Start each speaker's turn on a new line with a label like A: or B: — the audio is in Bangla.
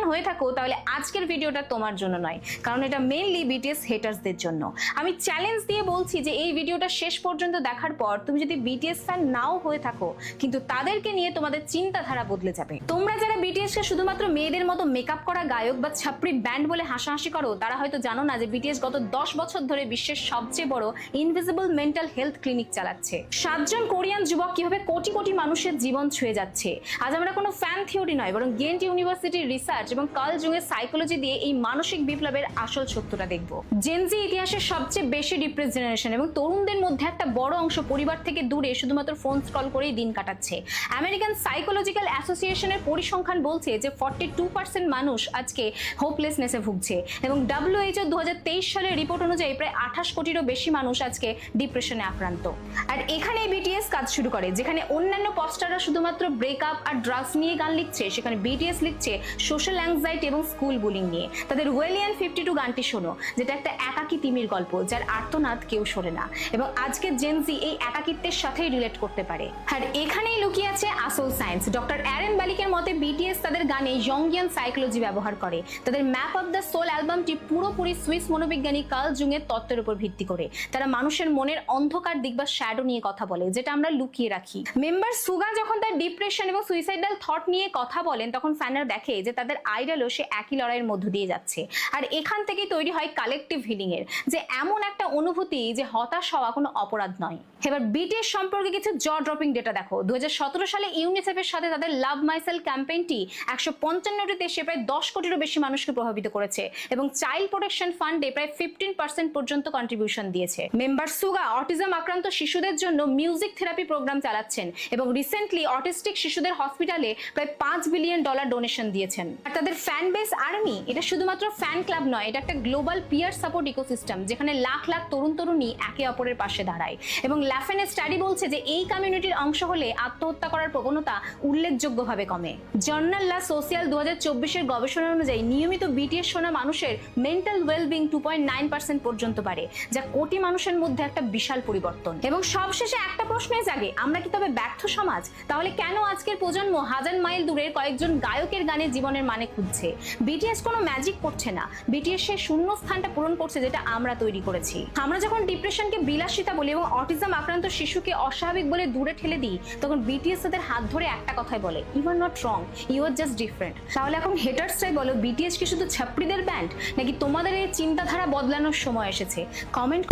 A: হয়ে থাকো তাহলে আজকের ভিডিওটা তোমার জন্য নয়, কারণ এটা মেইনলি বিটিএস হেটার্সদের জন্য। আমি চ্যালেঞ্জ দিয়ে বলছি যে এই ভিডিওটা শেষ পর্যন্ত দেখার পর তুমি যদি বিটিএস ফ্যান নাও হয়ে থাকো, কিন্তু তাদেরকে নিয়ে তোমাদের চিন্তাধারা বদলে যাবে। তোমরা যারা বিটিএস কে শুধুমাত্র মেয়েদের মতো মেকআপ করা গায়ক বা ছাপড়ি ব্যান্ড বলে হাসাহাসি করো, তারা হয়তো জানো না যে বিটিএস গত 10 বছর ধরে বিশ্বের সবচেয়ে বড় ইনভিজিবল মেন্টাল হেলথ ক্লিনিক চালাচ্ছে। 7 জন কোরিয়ান যুবক কিভাবে কোটি কোটি মানুষের জীবন ছুঁয়ে যাচ্ছে। আজ আমরা কোনো ফ্যান থিওরি নয়, বরং গেন্ট ইউনিভার্সিটির রিসার্চ এবং কার্ল জুংয়ের সাইকোলজি দিয়ে এই মানসিক বিপ্লবের আসল সত্যটা দেখব। জেনজি ইতিহাসের সবচেয়ে বেশি ডিপ্রেস জেনারেশন এবং তরুণদের মধ্যে একটা বড় অংশ পরিবার থেকে দূরে শুধুমাত্র ফোন স্ক্রল করেই দিন কাটাচ্ছে। আমেরিকান সাইকোলজিক্যাল অ্যাসোসিয়েশনের পরিসংখ্যান বলছে যে 42% মানুষ আজকে হোপলেসনেসে ভুগছে এবং WHO 2023 সালের রিপোর্ট অনুযায়ী প্রায় 28 কোটিরও বেশি মানুষ আজকে ডিপ্রেশনে আক্রান্ত। আর এখানে বিটিএস কাজ শুরু করে। যেখানে অন্যান্য পপস্টাররা শুধুমাত্র ব্রেকআপ আর ড্রাগস নিয়ে গান লিখছে, সেখানে বিটিএস লিখছে সোশ্যাল অ্যাংজাইটি এবং স্কুল বুলিং নিয়ে। তাদের ওয়েলিয়ান 52 গানটি শোনো, যেটা একটা একাকী তিমির গল্প যার আর্তনাদ কেউ শোনে না, এবং আজকে জেনজি এই একাকিত্বের সাথেই রিলেট করতে পারে। আর এখানেই লুকিয়ে আছে আসল সায়েন্স। ডক্টর অ্যারেন বালিকের মতে বিটিএস তাদের গানে ইয়ংগিয়ান সাইকোলজি ব্যবহার করে। তাদের ম্যাপ অফ দ্য সোল অ্যালবামটি পুরোপুরি সুইস মনোবিজ্ঞানী কার্ল জুংয়ের তত্ত্বের উপর ভিত্তি করে। তারা মানুষের মনের অন্ধকার দিক বা শ্যাডো নিয়ে কথা বলে, যেটা আমরা লুকিয়ে রাখি। মেম্বার সুগা যখন তার ডিপ্রেশন এবং সুইসাইডাল থট নিয়ে কথা বলেন, তখন ফ্যানরা দেখে যে তাদের আইডলও সে একই লড়াইয়ের মধ্য দিয়ে যাচ্ছে। আর এখান থেকেই তৈরি হয় কালেকটিভ হিলিং এর, যে এমন একটা অনুভূতি যে হতাশ হওয়া কোনো অপরাধ নয়। এবার বিটিএস সম্পর্কে কিছু জ ড্রপিং ডেটা দেখো। 2017 সালে ইউনিসেফের সাথে তাদের লাভ মাইসেলফ ক্যাম্পেইনটি 155টি দেশে প্রায় 10 কোটিরও বেশি মানুষকে প্রভাবিত করেছে এবং চাইল্ড প্রোটেকশন ফান্ডে প্রায় 15% পর্যন্ত কন্ট্রিবিউশন দিয়েছে। মেম্বার সুগা অটিজম আক্রান্ত শিশুদের জন্য মিউজিক থেরাপি প্রোগ্রাম চালাচ্ছেন এবং রিসেন্টলি অটিস্টিক শিশুদের হসপিটালে প্রায় $5 বিলিয়ন ডোনেশন দিয়েছেন। আর তাদের ফ্যান বেস আর্মি, এটা শুধুমাত্র ফ্যান ক্লাব নয়, এটা একটা গ্লোবাল পিয়ার সাপোর্ট ইকোসিস্টেম, যেখানে লাখ লাখ তরুণ তরুণী একে অপরের পাশে দাঁড়ায়। এবং ল্যাফেনের স্টাডি বলছে যে এই কমিউনিটির অংশ হলে আত্মহত্যা করার প্রবণতা উল্লেখযোগ্যভাবে কমে। জার্নাল লা সোশিয়াল 2024 এর গবেষণা অনুযায়ী নিয়মিত বিটিএস শোনা মানুষের মেন্টাল ওয়েলবিং 2.9% পর্যন্ত বাড়ে, যা কোটি মানুষের মধ্যে একটা বিশাল পরিবর্তন। এবং সবশেষে একটা প্রশ্নই জাগে, আমরা কি তবে ব্যর্থ সমাজ? তাহলে কেন আজকের প্রজন্ম হাজার মাইল দূরের কয়েকজন গায়কের গানে জীবনের মানে খুঁজছে? বিটিএস কোনো ম্যাজিক করছে না, বিটিএস সেই শূন্য স্থানটা পূরণ করছে যেটা আমরা তৈরি করেছি। আমরা যখন ডিপ্রেশনকে বিলাসিতা বলি এবং অটিজম আক্রান্ত শিশুকে অস্বাভাবিক বলে দূরে ঠেলে দিই, তখন বিটিএস তাদের হাত ধরে একটা কথাই বলে, you are not wrong, you are just different. তাহলে এখন হেটার্সরাই বলো, বিটিএস কি শুধু ছাপড়িদের ব্যান্ড, নাকি তোমাদের এই চিন্তাধারা বদলানোর সময় এসেছে? কমেন্ট